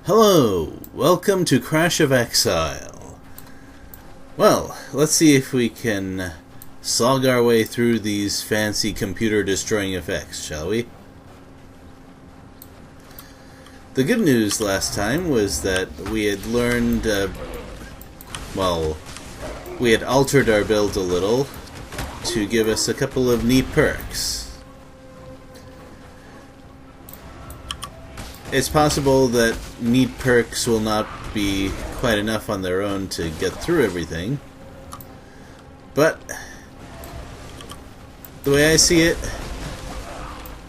Hello, welcome to Crash of Exile. Well, let's see if we can slog our way through these fancy computer-destroying effects, shall we? The good news last time was that we had learned, we had altered our build a little to give us a couple of neat perks. It's possible that neat perks will not be quite enough on their own to get through everything, but the way I see it,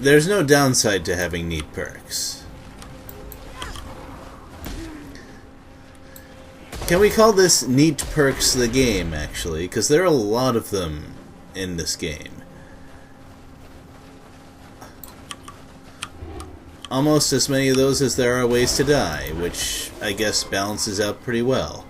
there's no downside to having neat perks. Can we call this Neat Perks the game, actually? Because there are a lot of them in this game. Almost as many of those as there are ways to die, which I guess balances out pretty well.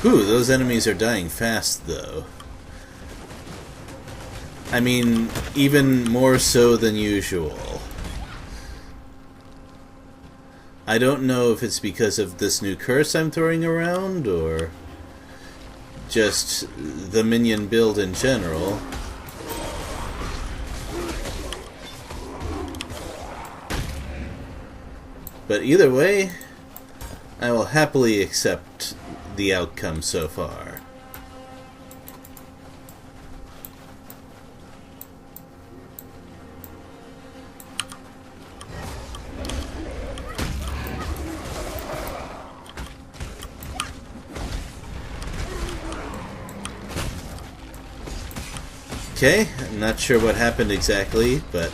Whew, those enemies are dying fast, though. I mean, even more so than usual. I don't know if it's because of this new curse I'm throwing around, or just the minion build in general. But either way, I will happily accept the outcome so far. Okay, I'm not sure what happened exactly, but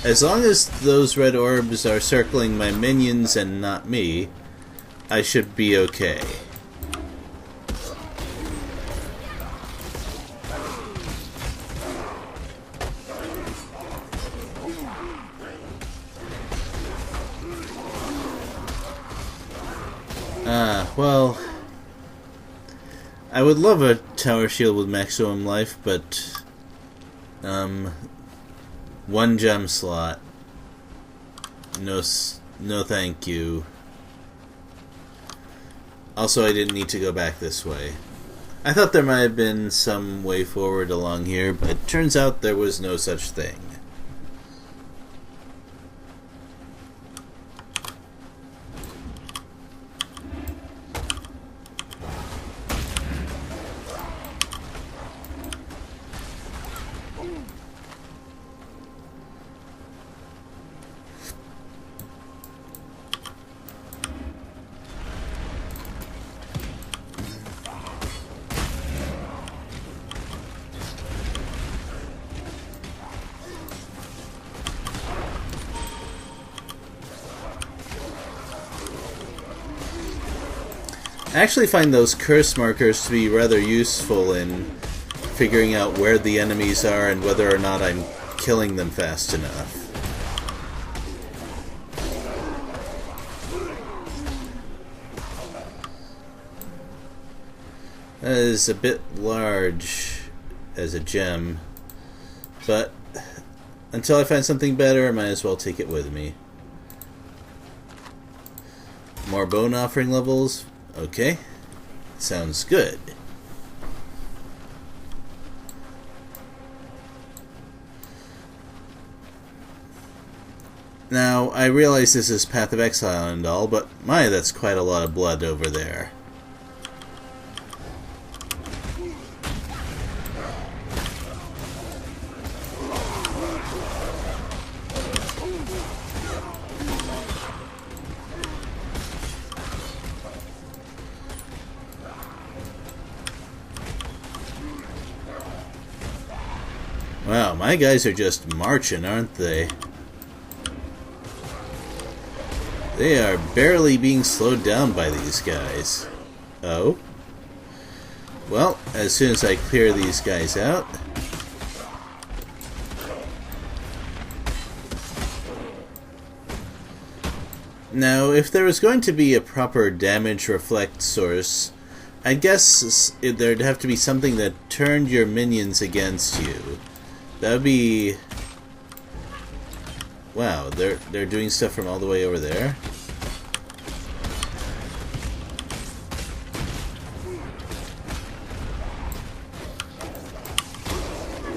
as long as those red orbs are circling my minions and not me, I should be okay. Well, I would love a tower shield with maximum life, but one gem slot. No thank you. Also, I didn't need to go back this way. I thought there might have been some way forward along here, but turns out there was no such thing. I actually find those curse markers to be rather useful in figuring out where the enemies are and whether or not I'm killing them fast enough. That is a bit large as a gem, but until I find something better, I might as well take it with me. More bone offering levels? Okay, sounds good. Now, I realize this is Path of Exile and all, but my, that's quite a lot of blood over there. Wow, my guys are just marching, aren't they? They are barely being slowed down by these guys. Oh? Well, as soon as I clear these guys out... Now, if there was going to be a proper damage reflect source I guess there'd have to be something that turned your minions against you. That would be... Wow, they're doing stuff from all the way over there?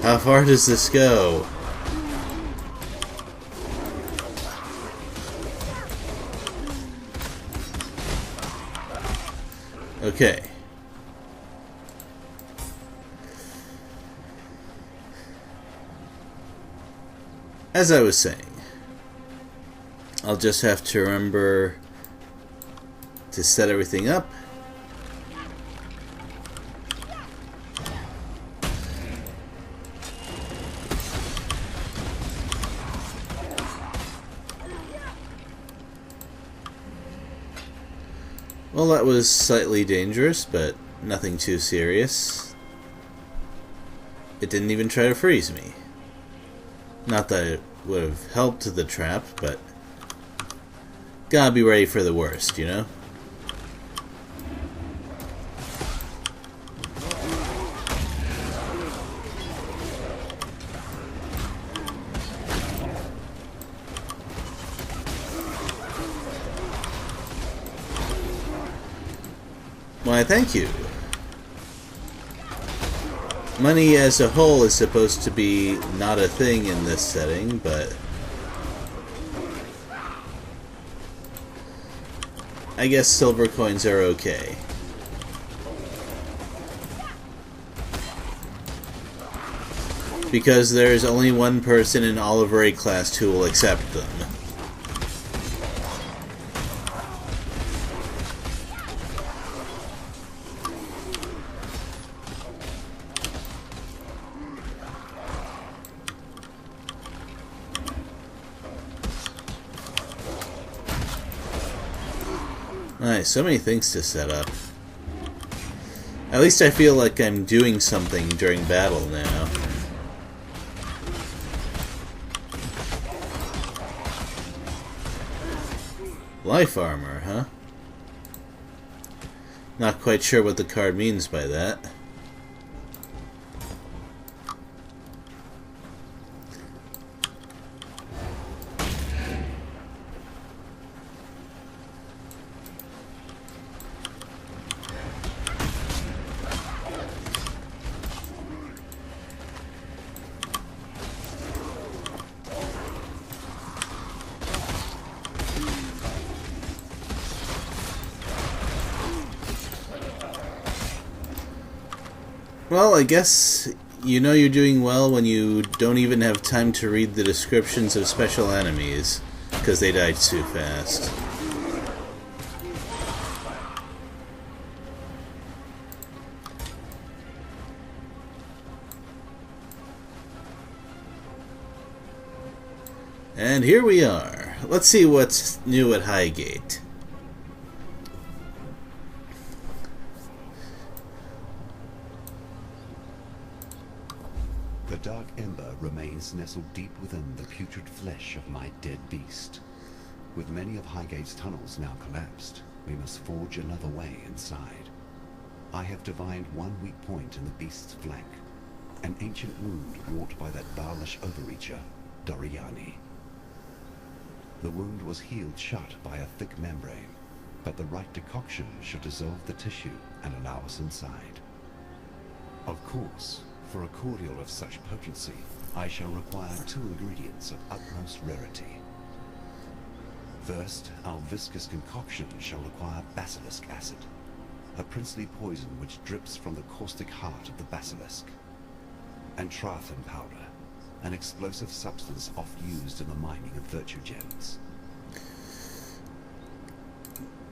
How far does this go? Okay. As I was saying, I'll just have to remember to set everything up. Well, that was slightly dangerous, but nothing too serious. It didn't even try to freeze me. Not that it would have helped the trap, but gotta be ready for the worst, you know? Why, thank you. Money as a whole is supposed to be not a thing in this setting, but I guess silver coins are okay. Because there's only one person in all of Raid class who will accept them. Nice, so many things to set up. At least I feel like I'm doing something during battle now. Life armor, huh? Not quite sure what the card means by that. Well, I guess you know you're doing well when you don't even have time to read the descriptions of special enemies, because they died too fast. And here we are. Let's see what's new at Highgate. The dark ember remains nestled deep within the putrid flesh of my dead beast. With many of Highgate's tunnels now collapsed, we must forge another way inside. I have divined one weak point in the beast's flank, an ancient wound wrought by that Baalish overreacher, Doriani. The wound was healed shut by a thick membrane, but the right decoction should dissolve the tissue and allow us inside. Of course, for a cordial of such potency, I shall require 2 ingredients of utmost rarity. First, our viscous concoction shall require basilisk acid, a princely poison which drips from the caustic heart of the basilisk, and Trathan powder, an explosive substance oft used in the mining of virtue gems.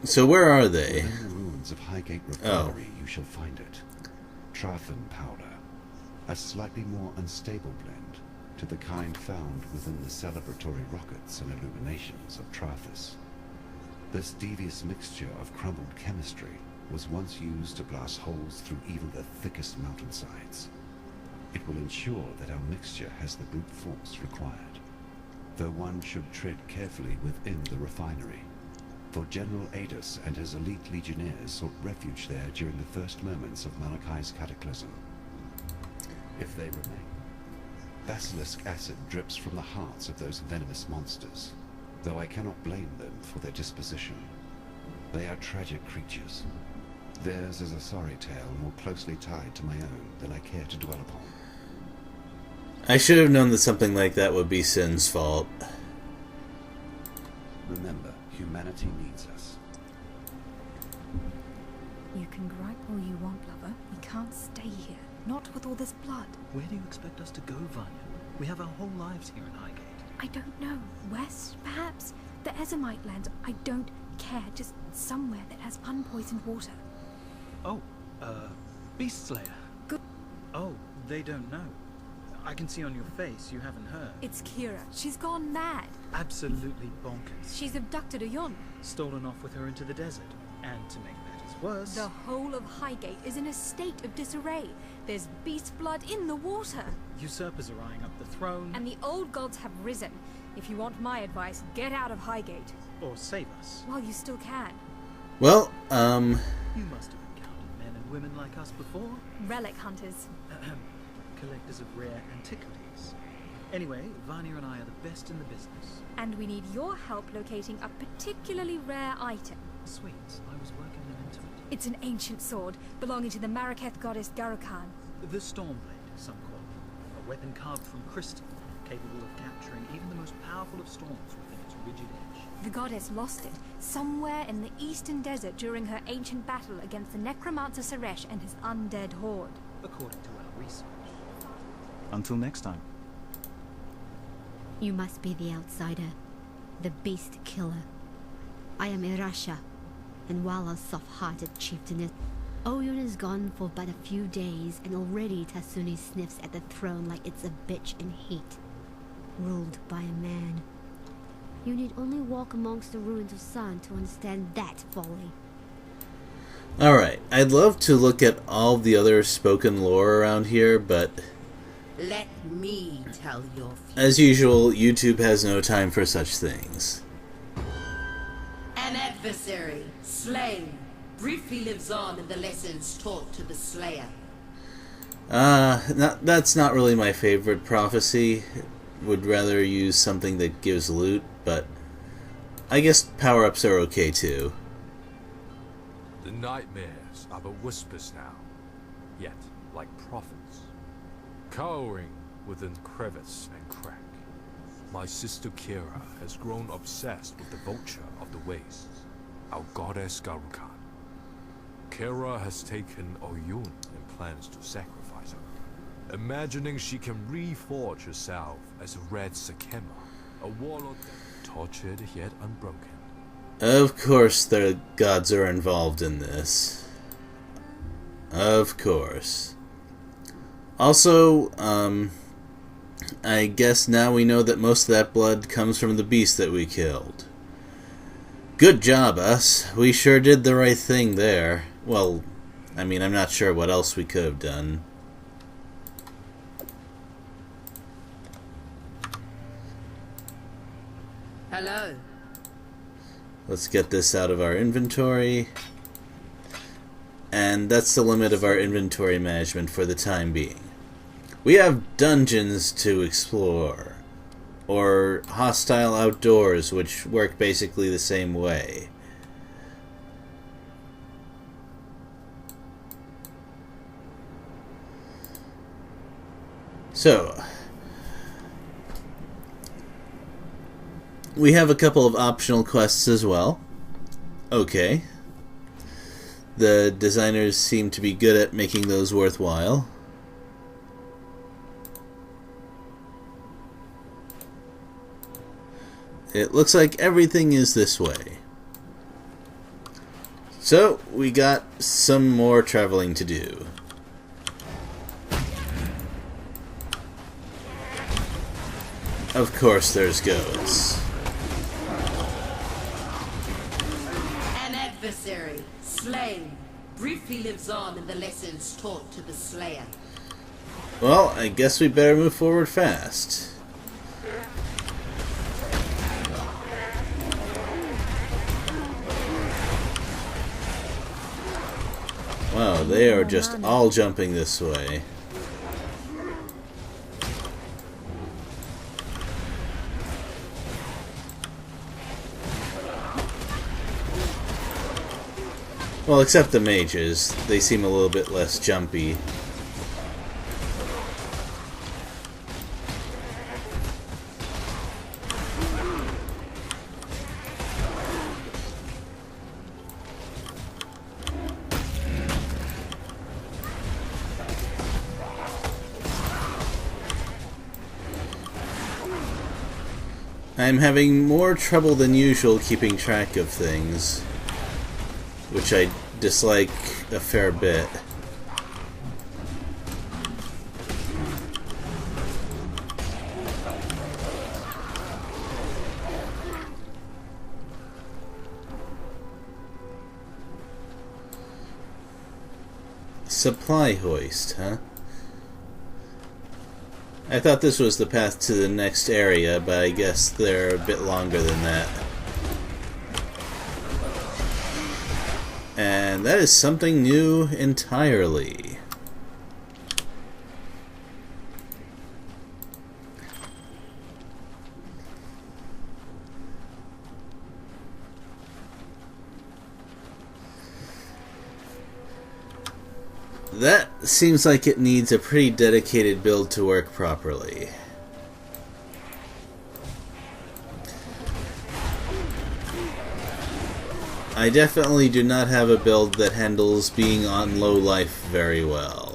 So where are they? In the ruins of Highgate Refinery you shall find it. Trathan powder, a slightly more unstable blend to the kind found within the celebratory rockets and illuminations of Trathus. This devious mixture of crumbled chemistry was once used to blast holes through even the thickest mountainsides. It will ensure that our mixture has the brute force required, though one should tread carefully within the refinery. for General Adus and his elite legionnaires sought refuge there during the first moments of Malachai's cataclysm. If they remain, basilisk acid drips from the hearts of those venomous monsters, though I cannot blame them for their disposition. They are tragic creatures. Theirs is a sorry tale more closely tied to my own than I care to dwell upon. I should have known that something like that would be Sin's fault. Remember, humanity needs us. You can gripe all you want, lover. We can't stay here. Not with all this blood. Where do you expect us to go, Vanya? We have our whole lives here in Highgate. I don't know. West, perhaps? The Ezomite lands. I don't care. Just somewhere that has unpoisoned water. Oh, Beast Slayer. Good. Oh, they don't know. I can see on your face you haven't heard. It's Kira. She's gone mad. Absolutely bonkers. She's abducted Ayun. Stolen off with her into the desert. And to make matters worse... The whole of Highgate is in a state of disarray. There's beast blood in the water. Usurpers are eyeing up the throne. And the old gods have risen. If you want my advice, get out of Highgate. Or save us. While you still can. Well, You must have encountered men and women like us before. Relic hunters. Collectors of rare antiquities. Anyway, Vanya and I are the best in the business. And we need your help locating a particularly rare item. Sweet, I was working them into it. It's an ancient sword belonging to the Maraketh goddess Garukan. The Stormblade, some call it. A weapon carved from crystal, capable of capturing even the most powerful of storms within its rigid edge. The goddess lost it somewhere in the eastern desert during her ancient battle against the necromancer Suresh and his undead horde. According to our research. Until next time. You must be the outsider, the beast killer. I am Irasha, and while a soft-hearted chieftainess, Oyun is gone for but a few days, and already Tasuni sniffs at the throne like it's a bitch in heat, ruled by a man. You need only walk amongst the ruins of Sun to understand that folly. alright. I'd love to look at all the other spoken lore around here, but Let me tell your future. as usual, YouTube has no time for such things. An adversary, slain, briefly lives on in the lessons taught to the slayer. That's not really my favorite prophecy. Would rather use something that gives loot, but I guess power-ups are okay too. The nightmares are but whispers now, yet like prophets, cowering within crevice and crack. My sister Kira has grown obsessed with the vulture of the wastes, our goddess Garukan. Kira has taken Oyun and plans to sacrifice her, imagining she can reforge herself as a Red Sakema, a warlord tortured yet unbroken. Of course the gods are involved in this. Of course. Also, I guess now we know that most of that blood comes from the beast that we killed. Good job, us. We sure did the right thing there. Well, I mean, I'm not sure what else we could have done. Hello. Let's get this out of our inventory. And that's the limit of our inventory management for the time being. We have dungeons to explore, or hostile outdoors, which work basically the same way. So, we have a couple of optional quests as well. Okay. The designers seem to be good at making those worthwhile. It looks like everything is this way. So, we got some more traveling to do. Of course there's goats. An adversary, slain, briefly lives on in the lessons taught to the slayer. Well, I guess we better move forward fast. Wow, they are just all jumping this way. Well, except the mages. They seem a little bit less jumpy. I'm having more trouble than usual keeping track of things, which I dislike a fair bit. Supply hoist, huh? I thought this was the path to the next area, but I guess they're a bit longer than that. And that is something new entirely. That seems like it needs a pretty dedicated build to work properly. I definitely do not have a build that handles being on low life very well.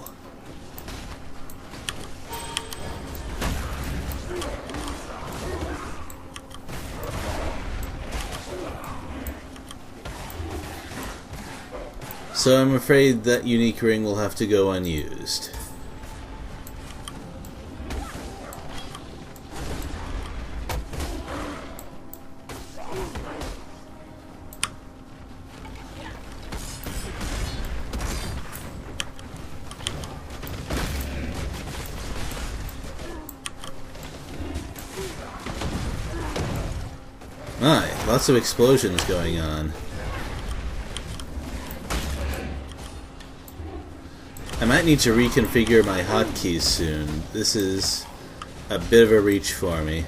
So I'm afraid that unique ring will have to go unused. My, lots of explosions going on. I might need to reconfigure my hotkeys soon. This is a bit of a reach for me.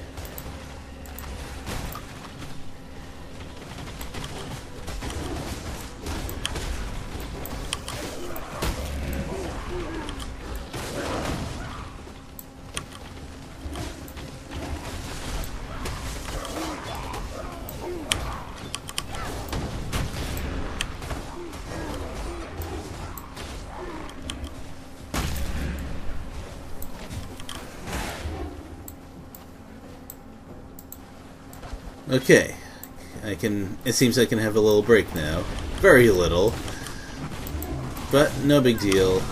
Okay, it seems I can have a little break now. Very little, but no big deal.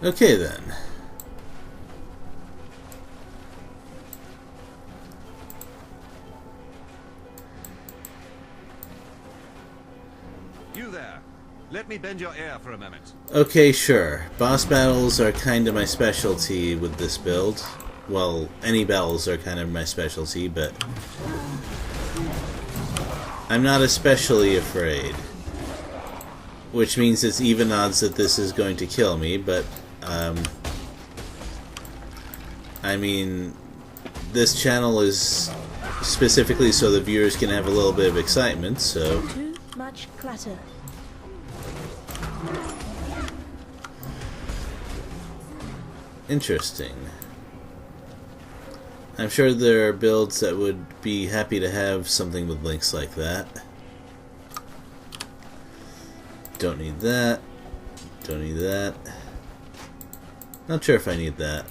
Okay then. You there. Let me bend your ear for a moment. Okay, sure. Boss battles are kind of my specialty with this build. Well, any battles are kind of my specialty, but I'm not especially afraid. Which means it's even odds that this is going to kill me, but I mean, this channel is specifically so the viewers can have a little bit of excitement, so... Too much clutter. Interesting. I'm sure there are builds that would be happy to have something with links like that. Don't need that. Don't need that. Not sure if I need that.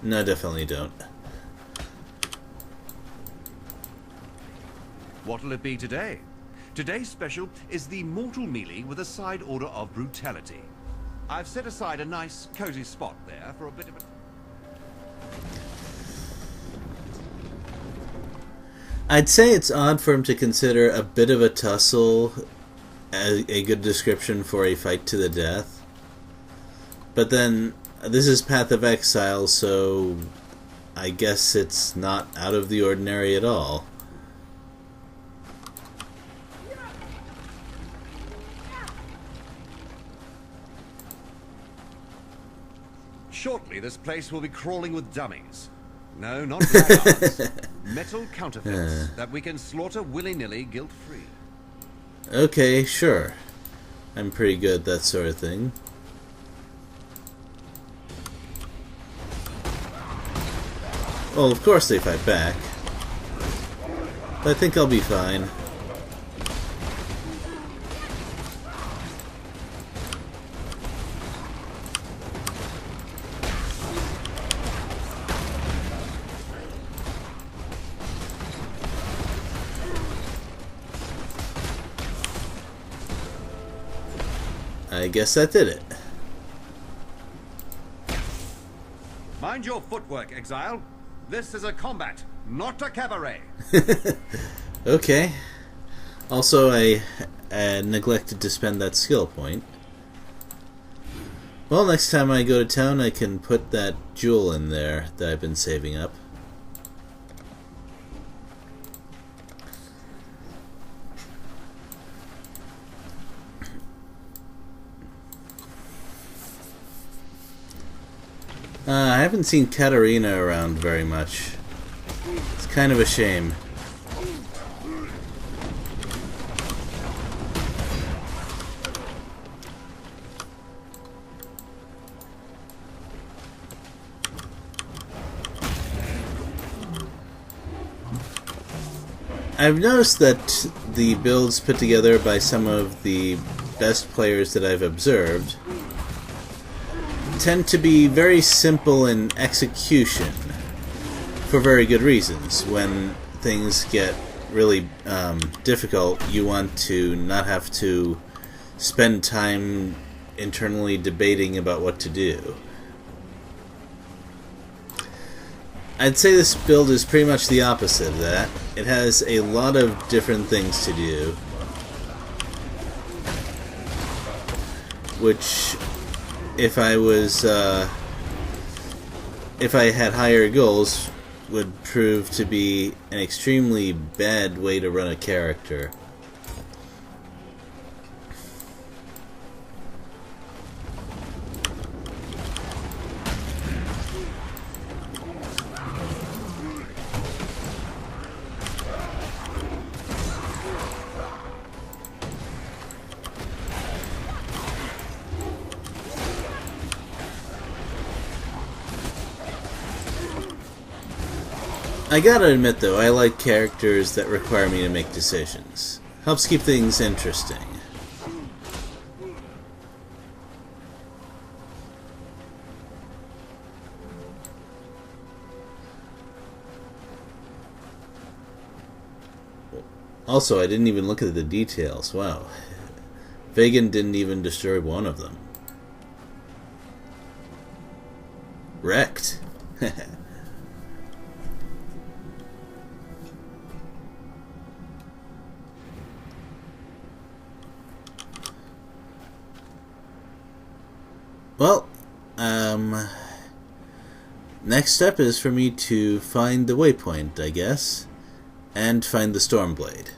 No, definitely don't. What'll it be today? Today's special is the mortal melee with a side order of brutality. I've set aside a nice, cozy spot there for a bit of a... I'd say it's odd for him to consider a bit of a tussle a good description for a fight to the death. But then, this is Path of Exile, so I guess it's not out of the ordinary at all. Shortly, this place will be crawling with dummies. No, not blackguards. Metal counterfeits that we can slaughter willy-nilly, guilt-free. Okay, sure. I'm pretty good at that sort of thing. Well, of course they fight back. But I think I'll be fine. I guess that did it. Mind your footwork, Exile. This is a combat, not a cabaret. Okay. Also, I neglected to spend that skill point. Well, next time I go to town, I can put that jewel in there that I've been saving up. I haven't seen Katarina around very much. It's kind of a shame. I've noticed that the builds put together by some of the best players that I've observed tend to be very simple in execution for very good reasons. When things get really difficult, you want to not have to spend time internally debating about what to do. I'd say this build is pretty much the opposite of that. It has a lot of different things to do, which, if I had higher goals, would prove to be an extremely bad way to run a character. I gotta admit though, I like characters that require me to make decisions. Helps keep things interesting. Also, I didn't even look at the details. Wow. Vagan didn't even destroy one of them. Wrecked. Well, next step is for me to find the waypoint, I guess, and find the Stormblade.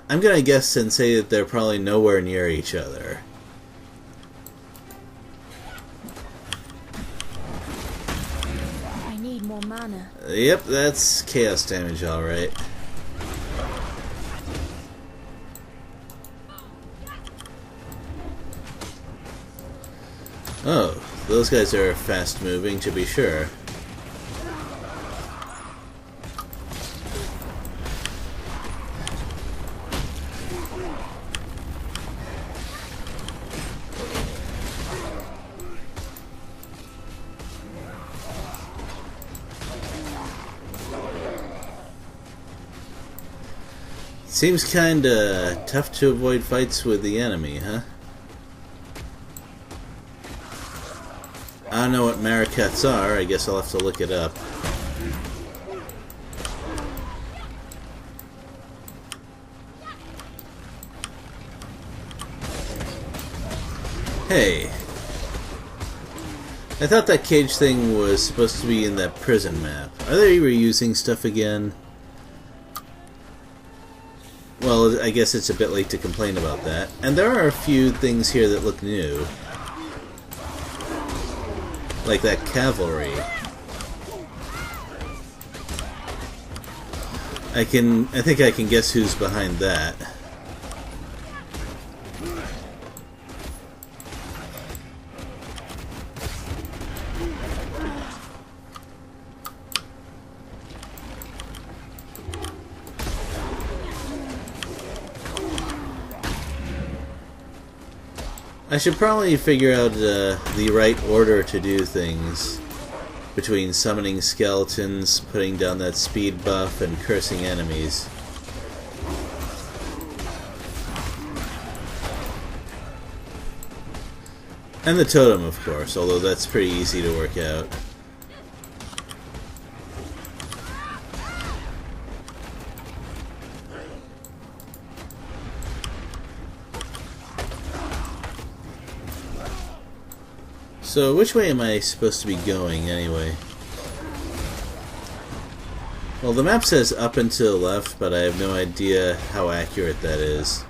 I'm gonna guess and say that they're probably nowhere near each other. I need more mana. Yep, that's chaos damage, alright. Oh, those guys are fast moving, to be sure. Seems kinda tough to avoid fights with the enemy, huh? I don't know what Maracats are, I guess I'll have to look it up. Hey. I thought that cage thing was supposed to be in that prison map. Are they reusing stuff again? Well, I guess it's a bit late to complain about that. And there are a few things here that look new. Like that cavalry. I think I can guess who's behind that. I should probably figure out the right order to do things between summoning skeletons, putting down that speed buff, and cursing enemies. And the totem, of course, although that's pretty easy to work out. So, which way am I supposed to be going, anyway? Well, the map says up and to the left, but I have no idea how accurate that is.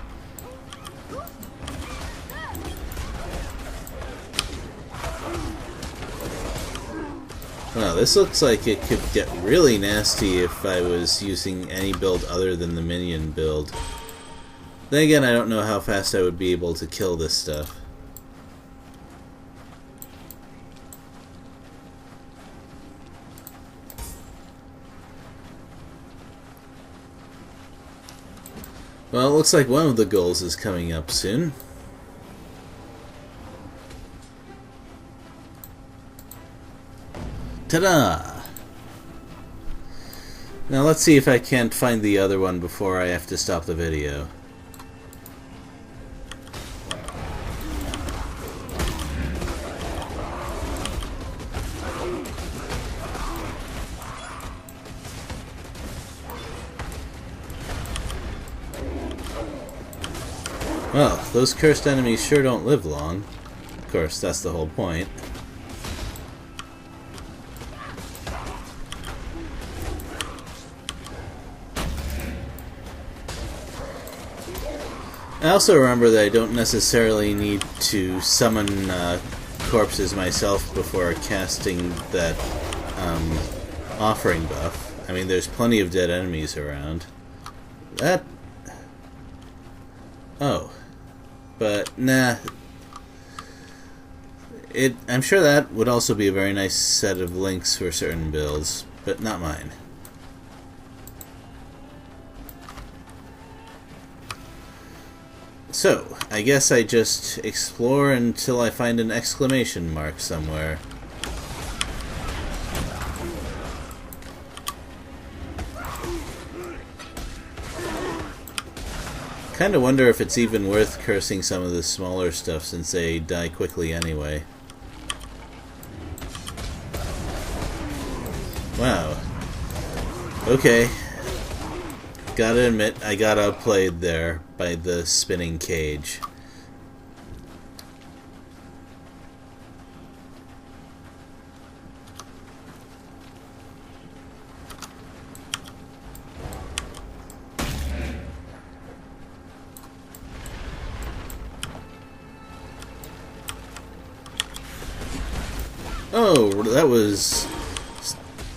Wow, this looks like it could get really nasty if I was using any build other than the minion build. Then again, I don't know how fast I would be able to kill this stuff. Well, it looks like one of the goals is coming up soon. Ta-da! Now let's see if I can't find the other one before I have to stop the video. Well, those cursed enemies sure don't live long. Of course, that's the whole point. I also remember that I don't necessarily need to summon corpses myself before casting that offering buff. I mean, there's plenty of dead enemies around. Oh. But, nah. I'm sure that would also be a very nice set of links for certain builds, but not mine. So, I guess I just explore until I find an exclamation mark somewhere. Kinda wonder if it's even worth cursing some of the smaller stuff since they die quickly anyway. Wow. Okay. Gotta admit, I got outplayed there by the spinning cage. Oh, that was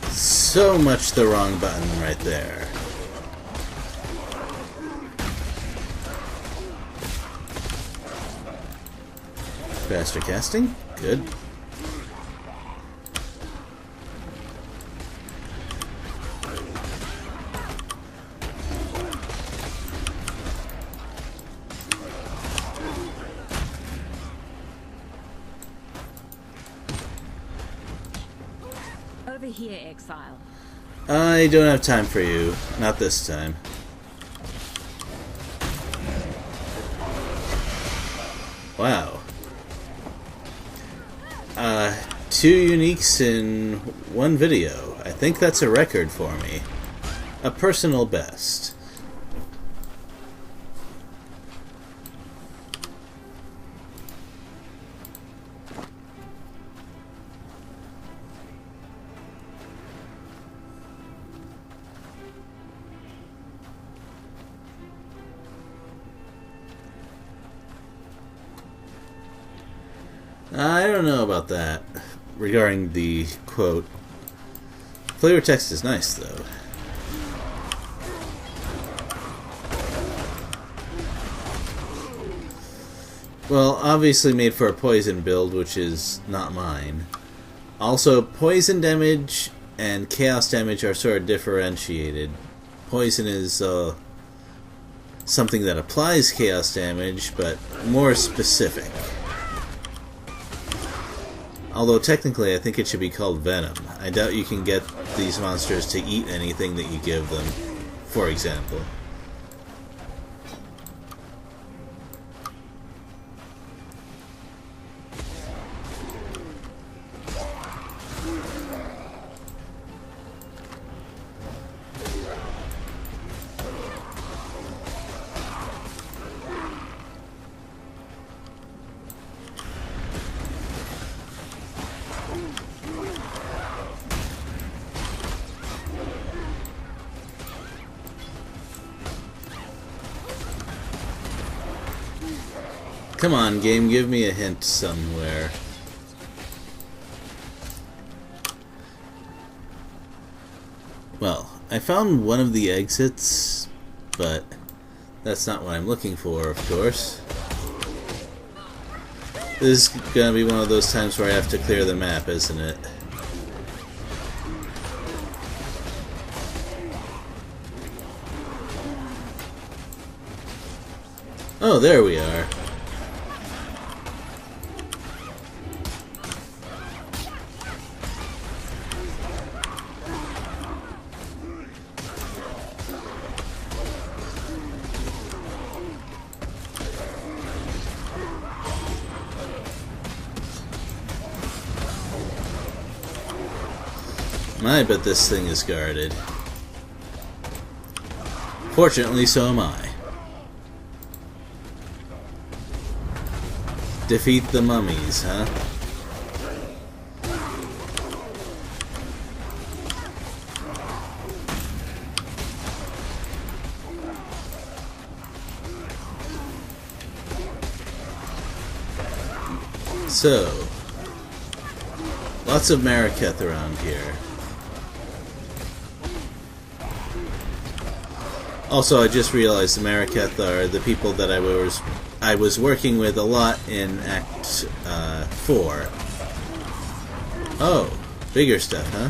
so much the wrong button right there. Faster casting? Good. Over here, Exile. I don't have time for you. Not this time. Wow. 2 uniques in one video. I think that's a record for me. A personal best. I don't know about that regarding the quote. Flavor text is nice though. Well, obviously made for a poison build, which is not mine. Also, poison damage and chaos damage are sort of differentiated. Poison is something that applies chaos damage, but more specific. Although technically I think it should be called Venom. I doubt you can get these monsters to eat anything that you give them, for example. Come on, game, give me a hint somewhere. Well, I found one of the exits, but that's not what I'm looking for, of course. This is gonna be one of those times where I have to clear the map, isn't it? Oh, there we are. I bet this thing is guarded. Fortunately, so am I. Defeat the mummies, huh? So, lots of Maraketh around here. Also, I just realized the Maraketh are the people that I was working with a lot in Act 4. Oh, bigger stuff, huh?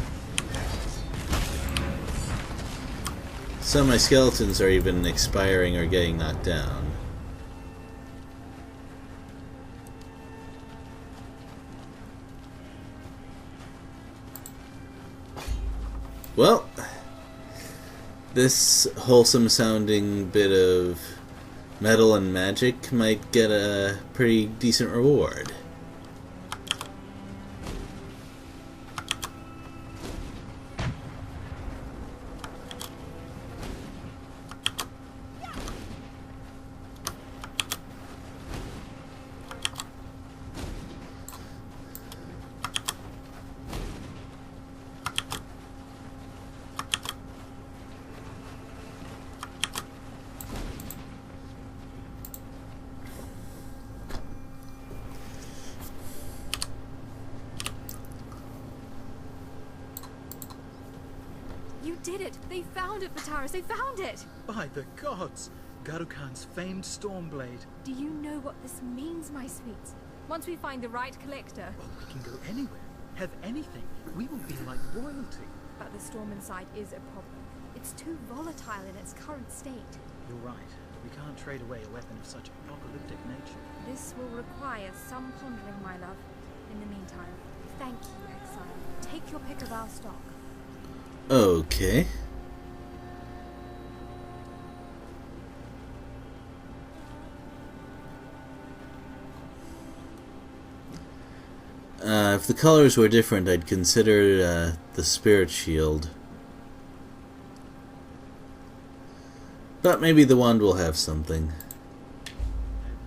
Some of my skeletons are even expiring or getting knocked down. Well, this wholesome sounding bit of metal and magic might get a pretty decent reward. You did it! They found it, Vitaris! They found it! By the gods! Garukhan's famed Stormblade. Do you know what this means, my sweets? Once we find the right collector... Well, we can go anywhere, have anything. We will be like royalty. But the storm inside is a problem. It's too volatile in its current state. You're right. We can't trade away a weapon of such apocalyptic nature. This will require some pondering, my love. In the meantime, thank you, Exile. Take your pick of our stock. Okay. If the colors were different, I'd consider the spirit shield. But maybe the wand will have something. Have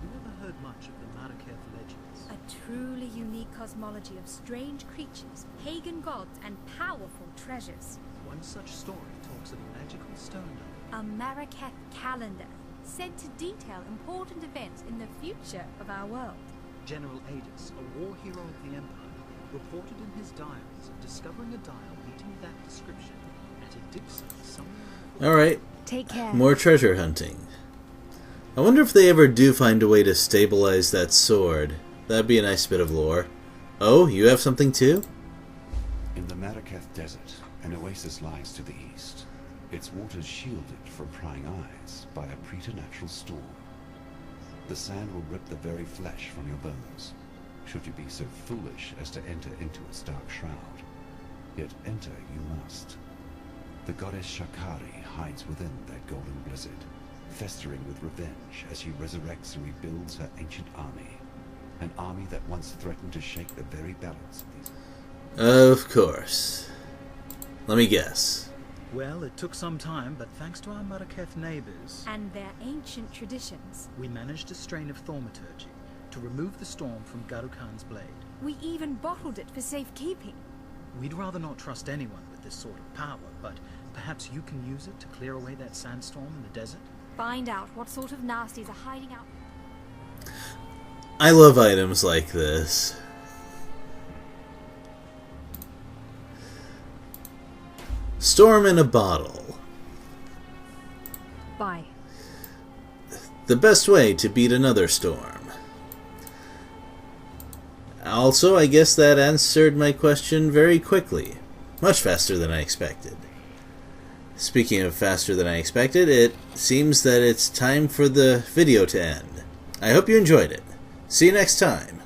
you ever heard much of the Marraketh legends? A truly unique cosmology of strange creatures, pagan gods, and powerful treasures. One such story talks of a magical stone dome. A Marraketh calendar, said to detail important events in the future of our world. General Adis, a war hero of the Empire, reported in his diaries of discovering a dial meeting that description at a dig site somewhere. Alright, Take care. more treasure hunting. I wonder if they ever do find a way to stabilize that sword. That'd be a nice bit of lore. Oh, you have something too? In the Marraketh Desert, an oasis lies to the east. Its waters shielded from prying eyes by a preternatural storm. The sand will rip the very flesh from your bones, should you be so foolish as to enter into its dark shroud. Yet enter you must. The goddess Shakari hides within that golden blizzard, festering with revenge as she resurrects and rebuilds her ancient army. An army that once threatened to shake the very balance of these... Of course. Let me guess. Well, it took some time, but thanks to our Marraketh neighbors, And their ancient traditions. we managed a strain of thaumaturgy to remove the storm from Garu Khan's blade. We even bottled it for safekeeping. We'd rather not trust anyone with this sort of power, but perhaps you can use it to clear away that sandstorm in the desert? Find out what sort of nasties are hiding out. I love items like this. Storm in a bottle. Bye. The best way to beat another storm. Also, I guess that answered my question very quickly. Much faster than I expected. Speaking of faster than I expected, it seems that it's time for the video to end. I hope you enjoyed it. See you next time.